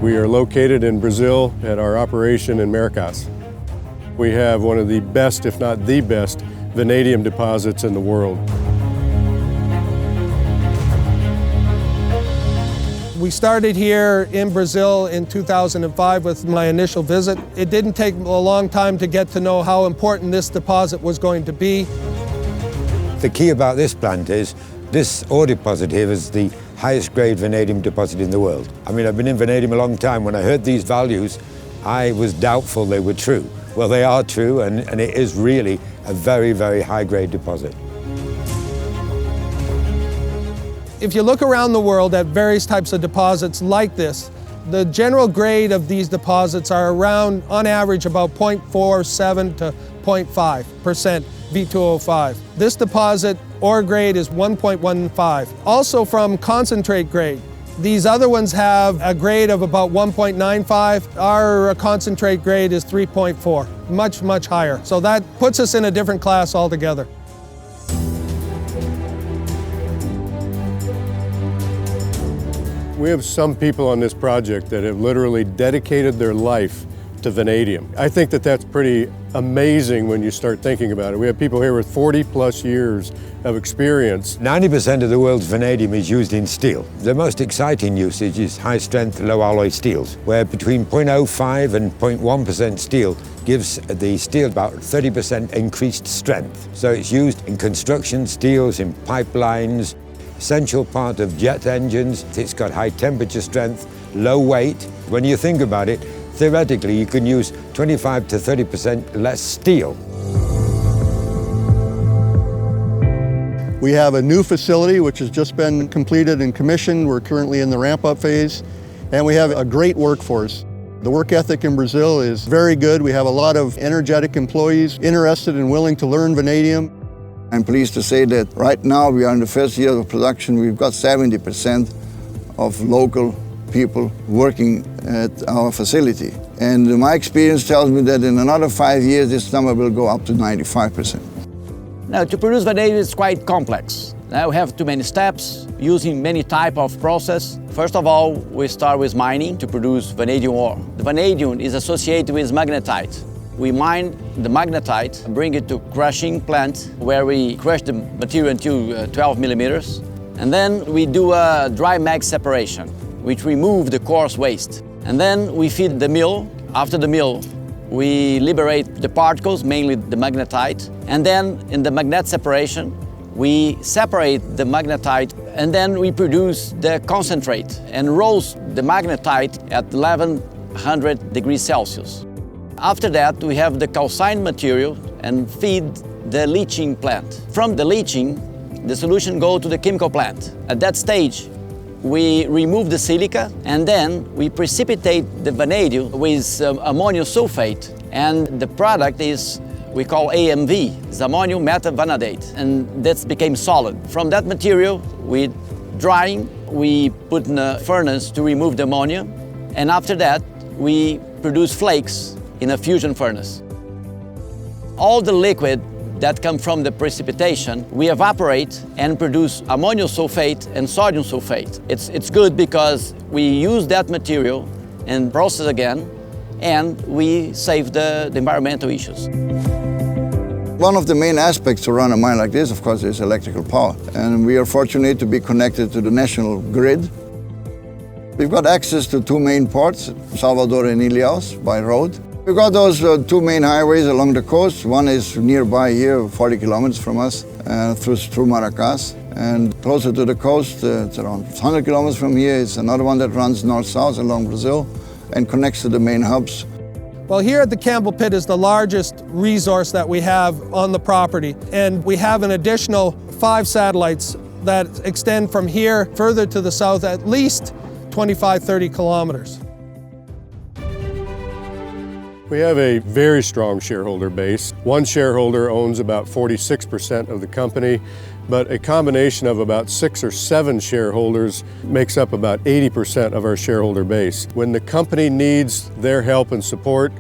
We are located in Brazil at our operation in Maracás. We have one of the best, if not the best, vanadium deposits in the world. We started here in Brazil in 2005 with my initial visit. It didn't take a long time to get to know how important this deposit was going to be. The key about this plant is this ore deposit here is the highest grade vanadium deposit in the world. I mean, I've been in vanadium a long time. When I heard these values, I was doubtful they were true. Well, they are true, and it is really a very, very high grade deposit. If you look around the world at various types of deposits like this, the general grade of these deposits are around, on average, about 0.47 to 0.5% V2O5. This deposit ore grade is 1.15. Also from concentrate grade. These other ones have a grade of about 1.95. Our concentrate grade is 3.4, much, much higher. So that puts us in a different class altogether. We have some people on this project that have literally dedicated their life to vanadium. I think that that's pretty amazing when you start thinking about it. We have people here with 40+ years of experience. 90% of the world's vanadium is used in steel. The most exciting usage is high-strength, low-alloy steels, where between 0.05 and 0.1% steel gives the steel about 30% increased strength. So it's used in construction steels, in pipelines, essential part of jet engines. It's got high temperature strength, low weight. When you think about it, theoretically, you can use 25 to 30% less steel. We have a new facility which has just been completed and commissioned. We're currently in the ramp-up phase, and we have a great workforce. The work ethic in Brazil is very good. We have a lot of energetic employees interested and willing to learn vanadium. I'm pleased to say that right now we are in the first year of production. We've got 70% of local people working at our facility. And my experience tells me that in another 5 years, this number will go up to 95%. Now, to produce vanadium is quite complex. Now we have too many steps, using many types of process. First of all, we start with mining to produce vanadium ore. The vanadium is associated with magnetite. We mine the magnetite, bring it to crushing plant, where we crush the material until 12 millimeters. And then we do a dry mag separation, which remove the coarse waste. And then we feed the mill. After the mill, we liberate the particles, mainly the magnetite. And then in the magnet separation, we separate the magnetite, and then we produce the concentrate and roast the magnetite at 1100 degrees Celsius. After that, we have the calcined material and feed the leaching plant. From the leaching, the solution goes to the chemical plant. At that stage, we remove the silica, and then we precipitate the vanadium with ammonium sulfate, and the product is we call AMV, it's ammonium metavanadate, and that became solid. From that material, we drying, we put in a furnace to remove the ammonia, and after that, we produce flakes in a fusion furnace. All the liquid that come from the precipitation, we evaporate and produce ammonium sulfate and sodium sulfate. It's good because we use that material and process again, and we save the environmental issues. One of the main aspects to run a mine like this, of course, is electrical power. And we are fortunate to be connected to the national grid. We've got access to two main ports, Salvador and Ilhéus, by road. We've got those two main highways along the coast. One is nearby here, 40 kilometers from us, through Maracás. And closer to the coast, it's around 100 kilometers from here. It's another one that runs north-south along Brazil and connects to the main hubs. Well, here at the Campbell Pit is the largest resource that we have on the property. And we have an additional 5 satellites that extend from here further to the south at least 25, 30 kilometers. We have a very strong shareholder base. One shareholder owns about 46% of the company, but a combination of about 6 or 7 shareholders makes up about 80% of our shareholder base. When the company needs their help and support,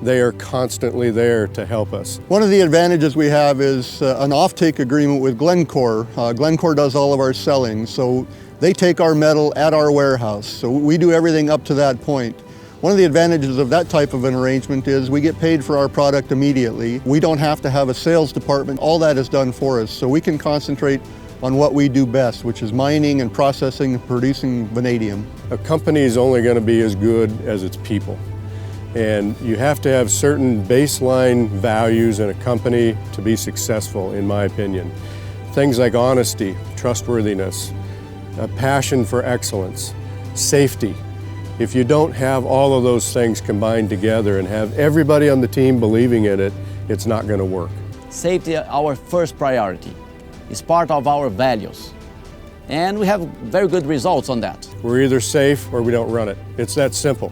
they are constantly there to help us. One of the advantages we have is an offtake agreement with Glencore. Glencore does all of our selling, so They take our metal at our warehouse, so we do everything up to that point. One of the advantages of that type of an arrangement is we get paid for our product immediately. We don't have to have a sales department. All that is done for us, so we can concentrate on what we do best, which is mining and processing and producing vanadium. A company is only going to be as good as its people. And you have to have certain baseline values in a company to be successful, in my opinion. Things like honesty, trustworthiness, a passion for excellence, safety. If you don't have all of those things combined together and have everybody on the team believing in it, it's not going to work. Safety, our first priority, is part of our values. And we have very good results on that. We're either safe or we don't run it. It's that simple.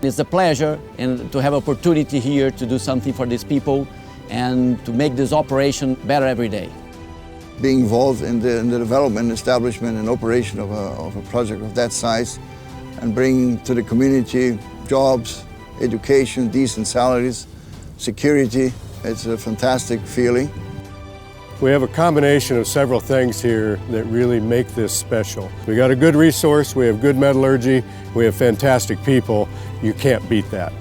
It's a pleasure and to have opportunity here to do something for these people and to make this operation better every day. Being involved in the development, establishment, and operation of a project of that size and bringing to the community jobs, education, decent salaries, security, it's a fantastic feeling. We have a combination of several things here that really make this special. We got a good resource, we have good metallurgy, we have fantastic people. You can't beat that.